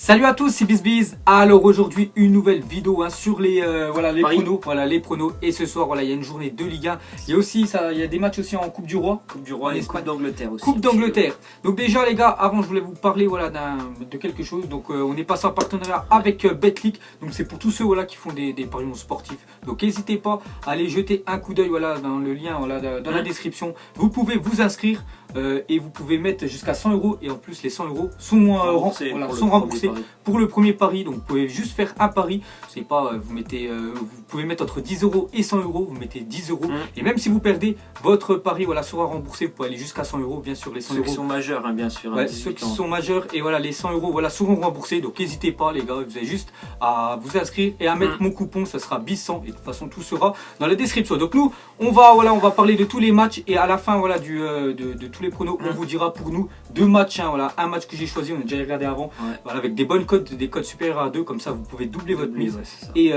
Salut à tous, c'est BizBiz. Alors aujourd'hui une nouvelle vidéo sur les pronos, et ce soir il y a une journée de Ligue 1. Il y a aussi il y a des matchs aussi en Coupe du Roi. Et Coupe d'Angleterre aussi. Coupe d'Angleterre. Donc déjà les gars, avant je voulais vous parler de quelque chose. Donc on est passé en partenariat avec Betclic. Donc c'est pour tous ceux qui font des paris sportifs. Donc n'hésitez pas à aller jeter un coup d'œil dans le lien dans la description. Vous pouvez vous inscrire. Et vous pouvez mettre jusqu'à 100 € et en plus les 100 € sont remboursés pour le premier pari. Donc vous pouvez juste faire un pari, c'est pas vous pouvez mettre entre 10 € et 100 €, vous mettez 10 € et même si vous perdez, votre pari sera remboursé. Vous pouvez aller jusqu'à 100 € bien sûr. Les 100 ceux qui sont majeurs bien sûr, ceux qui sont majeurs, et les 100 € seront remboursés. Donc n'hésitez pas les gars, vous avez juste à vous inscrire et à mettre mon coupon, ça sera BIZ100 et de toute façon tout sera dans la description. Donc nous on va parler de tous les matchs et à la fin de tous les pronos, on vous dira pour nous deux matchs, un match que j'ai choisi, on a déjà regardé avant, avec des bonnes cotes, des cotes supérieures à 2, comme ça vous pouvez doubler votre mise. Et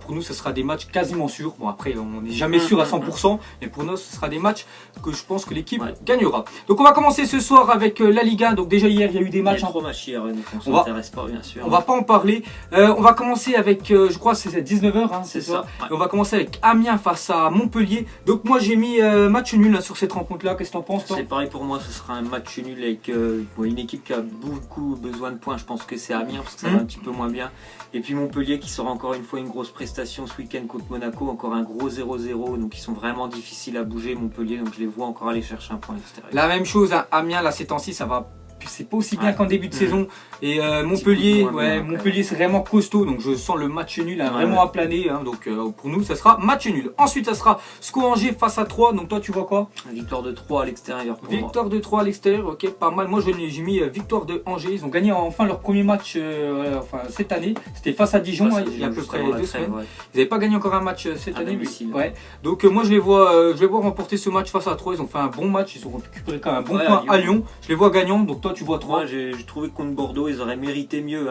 pour nous ce sera des matchs quasiment sûrs. Bon après on n'est jamais sûr à 100%, mais pour nous ce sera des matchs que je pense que l'équipe gagnera. Donc on va commencer ce soir avec la Ligue 1. Donc déjà hier il y a eu des matchs. Il y a 3 matchs hier, donc on s'intéresse pas bien sûr. On va pas en parler. On va commencer avec, je crois c'est 19h, c'est ça. Et on va commencer avec Amiens face à Montpellier. Donc moi j'ai mis match nul sur cette rencontre là. Qu'est-ce que t'en penses toi? C'est pareil pour moi, ce sera un match nul avec une équipe qui a beaucoup besoin de points. Je pense que c'est Amiens parce que ça va un petit peu moins bien. Et puis Montpellier qui sera encore une fois une grosse prestation ce week-end contre Monaco, encore un gros 0-0. Donc ils sont vraiment difficiles à bouger Montpellier, donc je les vois encore aller chercher un point extérieur. La même chose à Amiens là ces temps-ci, ça va. C'est pas aussi bien qu'en début de saison. Et Montpellier, Montpellier c'est vraiment costaud. Donc je sens le match nul vraiment à planer. Donc pour nous ça sera match nul. Ensuite ça sera SCO Angers face à 3. Donc toi tu vois quoi? Victoire de 3 à l'extérieur. Victoire de 3 à l'extérieur, ok, pas mal. Moi j'ai mis victoire de Angers. Ils ont gagné enfin leur premier match cette année. C'était face à Dijon, il y a à peu près 2 semaines. Ils n'avaient pas gagné encore un match cette année. Donc moi je les vois remporter ce match face à 3. Ils ont fait un bon match. Ils ont récupéré quand même un bon point à Lyon. Je les vois gagnants. Donc toi tu vois 3. Moi j'ai trouvé que contre Bordeaux ils auraient mérité mieux.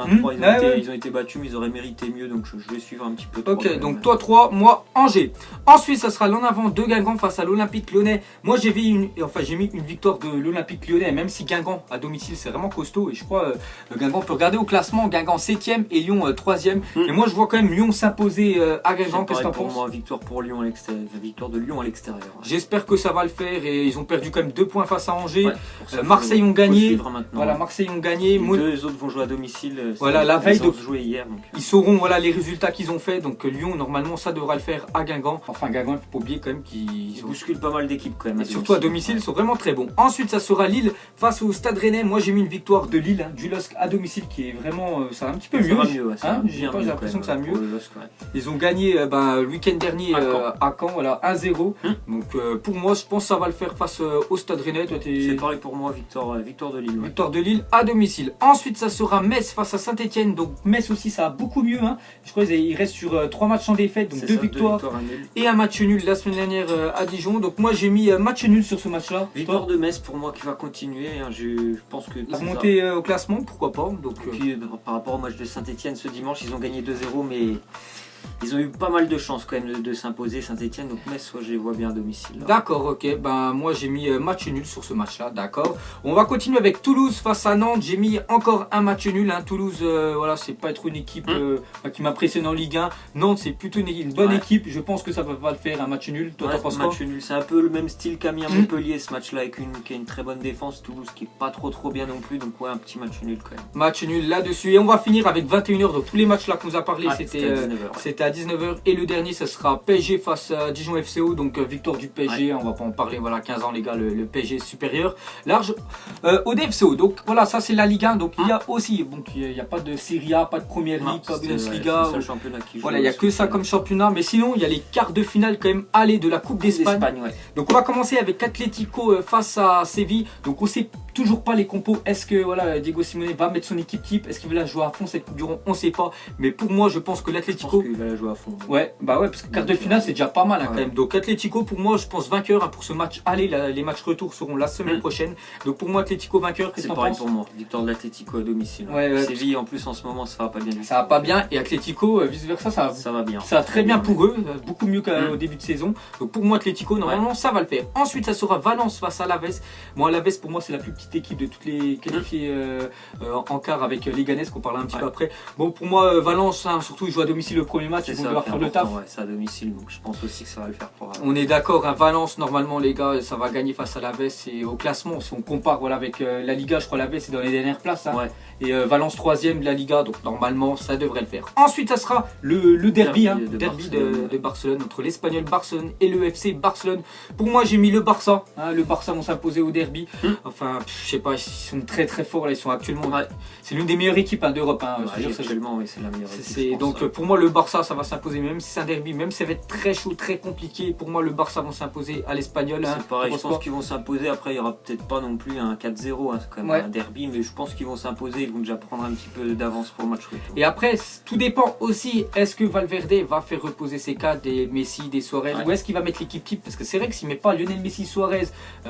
Ils ont été battus mais ils auraient mérité mieux. Donc je vais suivre un petit peu. 3, ok, donc toi 3, moi Angers. Ensuite ça sera l'en avant de Guingamp face à l'Olympique Lyonnais. Moi j'ai mis une victoire de l'Olympique Lyonnais. Même si Guingamp à domicile c'est vraiment costaud. Et je crois Guingamp peut regarder au classement. Guingamp 7ème et Lyon 3ème. Et moi je vois quand même Lyon s'imposer à Guingamp. Qu'est-ce que t'en penses? Moi victoire pour Lyon à l'extérieur. Victoire de Lyon à l'extérieur. J'espère que ça va le faire. Et ils ont perdu quand même 2 points face à Angers. Marseille ont gagné. Marseille ont gagné. Les deux autres vont jouer à domicile. La veille de jouer hier. Donc. Ils sauront les résultats qu'ils ont fait. Donc Lyon normalement ça devra le faire à Guingamp. Enfin Guingamp il faut pas oublier quand même qu'ils bousculent pas mal d'équipes quand même. Et surtout à domicile ils sont vraiment très bons. Ensuite ça sera Lille face au Stade Rennais. Moi j'ai mis une victoire de Lille, du LOSC à domicile qui est vraiment ça va un petit peu mieux. J'ai l'impression que ça va mieux. Ils ont gagné le week-end dernier à Caen, 1-0. Donc pour moi je pense que ça va le faire face au Stade Rennais. C'est pareil pour moi, victoire de Lille. Victoire de Lille à domicile. Ensuite ça sera Metz face à Saint-Etienne. Donc Metz aussi ça va beaucoup mieux. Je crois qu'ils restent sur 3 matchs sans défaite, donc 2 victoires et un match nul la semaine dernière à Dijon. Donc moi j'ai mis match nul sur ce match là. Victoire de Metz pour moi qui va continuer. Je pense que la montée au classement, pourquoi pas. Donc, et puis par rapport au match de Saint-Etienne ce dimanche, ils ont gagné 2-0 mais ils ont eu pas mal de chance quand même de s'imposer Saint-Etienne, donc Metz, je les vois bien à domicile. D'accord, ok, moi j'ai mis match nul sur ce match là, d'accord. On va continuer avec Toulouse face à Nantes. J'ai mis encore un match nul. Toulouse, c'est pas être une équipe qui m'impressionne en Ligue 1. Nantes c'est plutôt une bonne équipe. Je pense que ça va pas le faire, un match nul. Toi t'en penses quoi? Match nul, c'est un peu le même style qu'Amiens Montpellier ce match là, avec qui a une très bonne défense. Toulouse qui est pas trop bien non plus, donc un petit match nul quand même. Match nul là-dessus. Et on va finir avec 21h. Donc tous les matchs là qu'on nous a parlé c'était à 19h. Et le dernier ce sera PSG face à Dijon FCO. Donc victoire du PSG, on va pas en parler, 15 ans les gars, le PSG supérieur large au DFCO. Donc voilà, ça c'est la Ligue 1. Donc il y a aussi, il n'y a pas de Serie A, pas de Première Ligue, pas de Bundesliga. Il n'y a que ça comme championnat. Mais sinon il y a les quarts de finale quand même aller de la Coupe d'Espagne. Donc on va commencer avec Atlético face à Séville. Donc on sait toujours pas les compos. Est-ce que Diego Simeone va mettre son équipe type? Est-ce qu'il va la jouer à fond cette Coupe du Rhum? On sait pas. Mais pour moi je pense que l'Atlético va la jouer à fond. Ouais, bah ouais, parce que quart de finale c'est déjà pas mal quand même. Donc Atlético pour moi, je pense vainqueur pour ce match. Allez, les matchs retour seront la semaine prochaine. Donc pour moi Atlético vainqueur. C'est pareil pour moi. Victoire de l'Atlético à domicile. Séville en plus en ce moment ça va pas bien. Ça va pas bien et Atlético vice versa ça va bien. Ça va très bien pour eux, beaucoup mieux qu'au début de saison. Donc pour moi Atlético normalement ça va le faire. Ensuite ça sera Valence face à Alaves. Bon Alaves pour moi c'est la plus petite équipe de toutes les qualifiées en quart avec Leganés qu'on parlera un petit peu après. Bon pour moi Valence surtout ils jouent à domicile le premier match, ils vont devoir faire le taf. Ouais, c'est à domicile donc je pense aussi que ça va le faire pour On est d'accord, Valence normalement les gars ça va gagner face à Alaves et au classement si on compare avec la Liga, je crois Alaves c'est dans les dernières places et Valence 3ème de la Liga donc normalement ça devrait le faire. Ensuite ça sera le derby de Barcelone entre l'Espagnol Barcelone et le FC Barcelone. Pour moi j'ai mis le Barça, le Barça vont s'imposer au derby. Enfin je sais pas, ils sont très très forts là, ils sont actuellement c'est l'une des meilleures équipes d'Europe. Actuellement c'est la meilleure équipe. Donc pour moi le Barça ça va s'imposer même si c'est un derby, même si ça va être très chaud, très compliqué. Pour moi le Barça vont s'imposer à l'Espagnol. C'est pareil, je pense qu'ils vont s'imposer. Après il n'y aura peut-être pas non plus un 4-0, c'est quand même un derby, mais je pense qu'ils vont s'imposer, ils vont déjà prendre un petit peu d'avance pour le match retour. Et après tout dépend aussi, est-ce que Valverde va faire reposer ses cas des Messi, des Suarez, ou est-ce qu'il va mettre l'équipe type? Parce que c'est vrai que s'il met pas Lionel Messi, Suarez,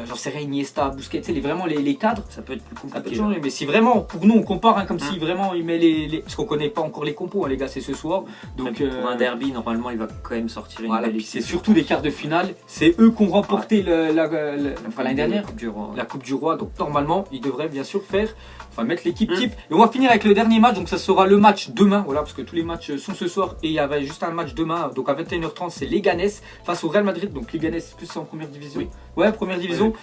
j'en sais rien, Iniesta, Busquets, vraiment les cadres, ça peut être plus compliqué. Changer, mais si vraiment, pour nous on compare comme si vraiment il met les... Parce qu'on connaît pas encore les compos les gars, c'est ce soir. Donc pour un derby normalement il va quand même sortir une belle équipe. C'est surtout les quarts de finale, c'est eux qui ont remporté l'année dernière la Coupe du Roi, donc normalement ils devraient bien sûr mettre l'équipe type. Et on va finir avec le dernier match, donc ça sera le match demain, parce que tous les matchs sont ce soir et il y avait juste un match demain, donc à 21h30 c'est Leganés face au Real Madrid, donc Leganés plus en première division. Ouais, première division.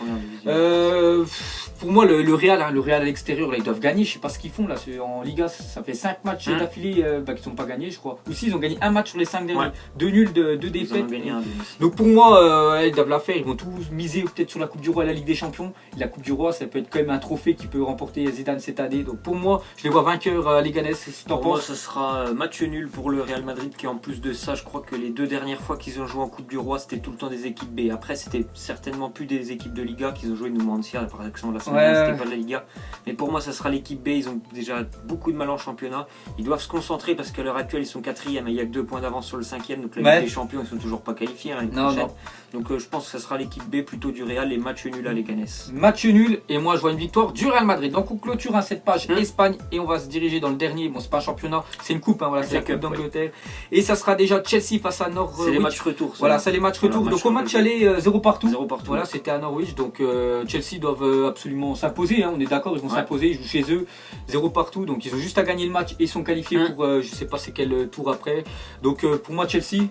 Pour moi le Real à l'extérieur là, ils doivent gagner, je sais pas ce qu'ils font là en Liga, ça fait 5 matchs d'affilée qu'ils n'ont pas gagné je crois. Ou si ils ont gagné un match sur les 5 derniers, 2 nuls, 2 défaites. Donc pour moi ils doivent la faire, ils vont tous miser peut-être sur la Coupe du Roi et la Ligue des Champions. Et la Coupe du Roi ça peut être quand même un trophée qui peut remporter Zidane cette année. Donc pour moi je les vois vainqueurs à Leganés. Pour moi ça sera match nul pour le Real Madrid qui en plus de ça je crois que les 2 dernières fois qu'ils ont joué en Coupe du Roi c'était tout le temps des équipes B. Après c'était certainement plus des équipes de Liga qu'ils ont joué, Numancia par exemple la semaine c'était pas de la Liga. Mais pour moi ça sera l'équipe B, ils ont déjà beaucoup de mal en championnat. Ils doivent se concentrer parce qu'à l'heure actuelle ils sont 4ème et il y a que 2 points d'avance sur le 5ème, donc la Ligue des Champions ils sont toujours pas qualifiés Donc je pense que ça sera l'équipe B plutôt du Real et match nul à Leganés. Match nul et moi je vois une victoire du Real Madrid. Donc on clôture cette page Espagne et on va se diriger dans le dernier. Bon c'est pas un championnat, c'est une coupe, c'est la Coupe d'Angleterre. Et ça sera déjà Chelsea face à Norwich. C'est les matchs retour. C'est les matchs retour. Donc au match aller 0 partout. Voilà, c'était à Norwich. Donc Chelsea doivent absolument s'imposer. On est d'accord, ils vont s'imposer. Ils jouent chez eux, 0 partout. Donc ils ont juste à gagner le match et ils sont qualifiés pour je sais pas c'est quel tour après. Donc pour moi Chelsea,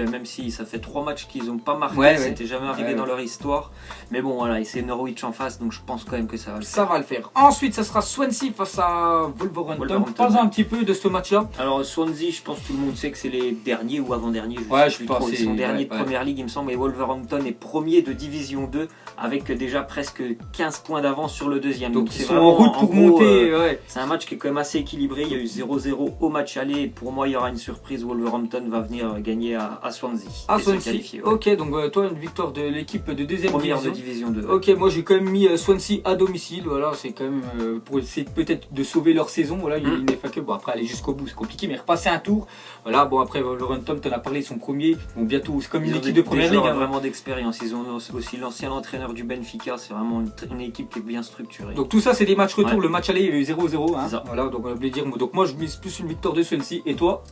même si ça fait 3 matchs qu'ils n'ont pas marqué, c'était jamais arrivé dans leur histoire. Mais bon voilà, et c'est Norwich en face, donc je pense quand même que ça va le faire. Ça va le faire. Ensuite ça sera Swansea face à Wolverhampton. Parle un petit peu de ce match-là. Alors Swansea, je pense que tout le monde sait que c'est les derniers ou avant-derniers. Je pense ils sont derniers de Première Ligue il me semble, et Wolverhampton est premier de Division 2 avec déjà presque 15 points d'avance sur le deuxième. Donc ils sont en route pour monter. C'est un match qui est quand même assez équilibré. Il y a eu 0-0 au match aller. Et pour moi il y aura une surprise, Wolverhampton va venir gagner à Swansea. À Swansea. Ok, donc toi une victoire de l'équipe de deuxième première de Division 2. Ok, moi j'ai quand même mis Swansea à domicile. Voilà, c'est quand même pour essayer peut-être de sauver leur saison. Voilà, il y a une FA Cup. Bon après aller jusqu'au bout c'est compliqué, mais repasser un tour. Voilà, bon après Wolverhampton, t'en as parlé, ils sont premiers. Bon bientôt c'est comme une équipe de première ligue. Vraiment d'expérience. Ils ont aussi l'ancien entraîneur du Benfica. C'est vraiment une équipe qui est bien structurée. Donc tout ça c'est des matchs retour. Le match aller il y a eu 0-0. Voilà, donc on va dire. Donc moi je mise plus une victoire de Swansea et toi.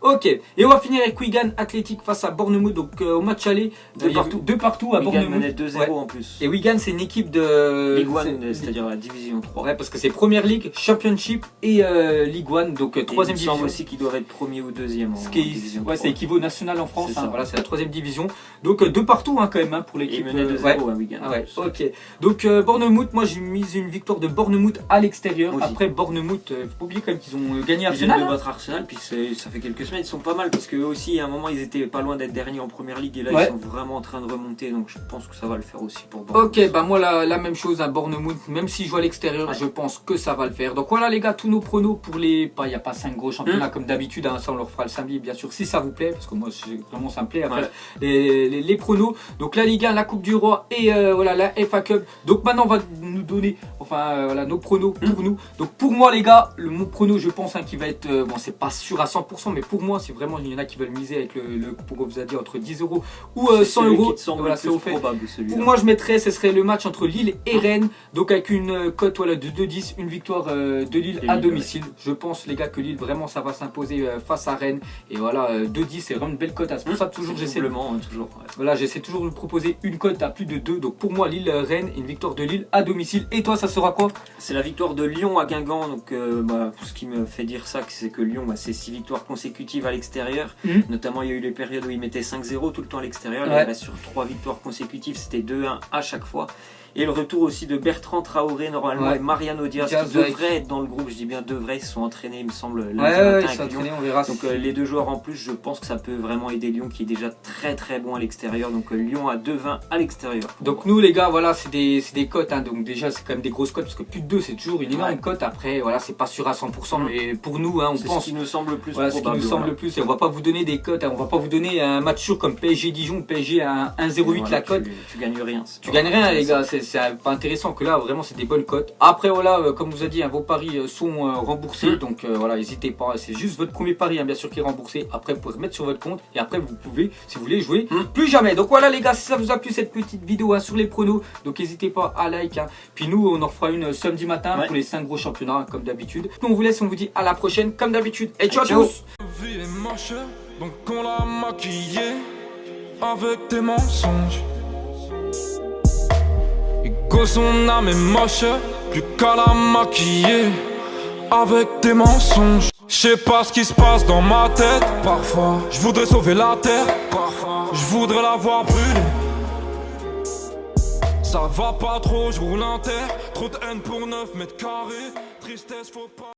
Ok, et on va finir avec Wigan Athletic face à Bournemouth. Donc au match aller, 2 partout à Bournemouth. Wigan menait 2-0 en plus. Et Wigan c'est une équipe de Ligue 1, c'est-à-dire la Division 3. Ouais, parce que c'est Première Ligue, Championship et Ligue 1, donc 3ème division. Il semble aussi qu'ils doivent être premier ou deuxième. C'est équivaut national en France. Voilà, c'est la 3ème division. Donc 2 partout quand même pour l'équipe. Il menait 2-0 à Wigan. Ok. Donc Bournemouth, moi j'ai mis une victoire de Bournemouth à l'extérieur. Après Bournemouth, faut pas oublier quand même qu'ils ont gagné Arsenal. Ils viennent de battre Arsenal, puis ça fait quelques semaines, ils sont pas mal parce qu'eux aussi à un moment ils étaient pas loin d'être derniers en Première Ligue et là ils sont vraiment en train de remonter, donc je pense que ça va le faire aussi pour Bournemouth. Ok, bah moi la même chose à Bournemouth, même si je joue à l'extérieur, je pense que ça va le faire. Donc voilà les gars, tous nos pronos pour les... Il n'y a pas 5 gros championnats comme d'habitude, ça on leur fera le samedi bien sûr si ça vous plaît, parce que moi vraiment ça me plaît après les pronos. Donc la Ligue 1, la Coupe du Roi et voilà la FA Cup. Donc maintenant on va nous donner nos pronos pour nous. Donc pour moi les gars, mon prono je pense qui va être, bon c'est pas sûr à 100%, 100%, mais pour moi, si vraiment il y en a qui veulent miser avec pourquoi vous a dit entre 10 € ou 100 €, voilà, c'est probable celui-là. Pour moi, je mettrais, ce serait le match entre Lille et Rennes, donc avec une cote voilà, de 2,10, une victoire de Lille à domicile. Ouais. Je pense, les gars, que Lille, vraiment, ça va s'imposer face à Rennes. Et voilà, 2,10, c'est vraiment une belle cote. C'est pour ça que toujours j'essaie voilà, j'essaie toujours de proposer une cote à plus de 2. Donc pour moi, Lille-Rennes, une victoire de Lille à domicile. Et toi, ça sera quoi? C'est la victoire de Lyon à Guingamp. Donc ce qui me fait dire ça, c'est que Lyon, c'est 6 victoires consécutives à l'extérieur. Notamment, il y a eu les périodes où ils mettaient 5-0 tout le temps à l'extérieur. Ouais. Là, sur 3 victoires consécutives, c'était 2-1 à chaque fois. Et le retour aussi de Bertrand Traoré normalement et Mariano Diaz qui devraient être dans le groupe. Je dis bien devraient, ils se sont entraînés il me semble lundi matin avec Lyon. On verra. Donc les deux joueurs en plus, je pense que ça peut vraiment aider Lyon qui est déjà très très bon à l'extérieur. Donc Lyon à 2,20 à l'extérieur. Donc nous les gars, voilà, c'est des cotes. Hein. Donc déjà c'est quand même des grosses cotes parce que plus de 2 c'est toujours une énorme cote. Après voilà, c'est pas sûr à 100%, mais pour nous hein, on pense. C'est ce qui nous semble le plus probable. Ce qui nous semble le plus. Et on va pas vous donner des cotes. Hein. On va pas vous donner un match sûr comme PSG Dijon, PSG à 1,08 la cote. Tu gagnes rien. Tu gagnes rien les gars. C'est pas intéressant. Que là vraiment c'est des bonnes cotes. Après voilà, comme vous a dit, hein, vos paris sont remboursés, donc voilà, n'hésitez pas, c'est juste votre premier pari hein, bien sûr qui est remboursé. Après vous pouvez remettre sur votre compte et après vous pouvez, si vous voulez, jouer plus jamais. Donc voilà les gars, si ça vous a plu cette petite vidéo hein, sur les pronos, donc n'hésitez pas à like hein. Puis nous on en fera une samedi matin pour les 5 gros championnats hein, comme d'habitude. Nous on vous laisse, on vous dit à la prochaine comme d'habitude et ciao à tous. Donc on l'a maquillé avec des mensonges. Que son âme est moche, plus qu'à la maquiller avec des mensonges. Je sais pas ce qui se passe dans ma tête. Parfois, je voudrais sauver la terre. Parfois, je voudrais la voir brûler. Ça va pas trop, je roule un terre. Trop de haine pour 9 mètres carrés. Tristesse, faut pas.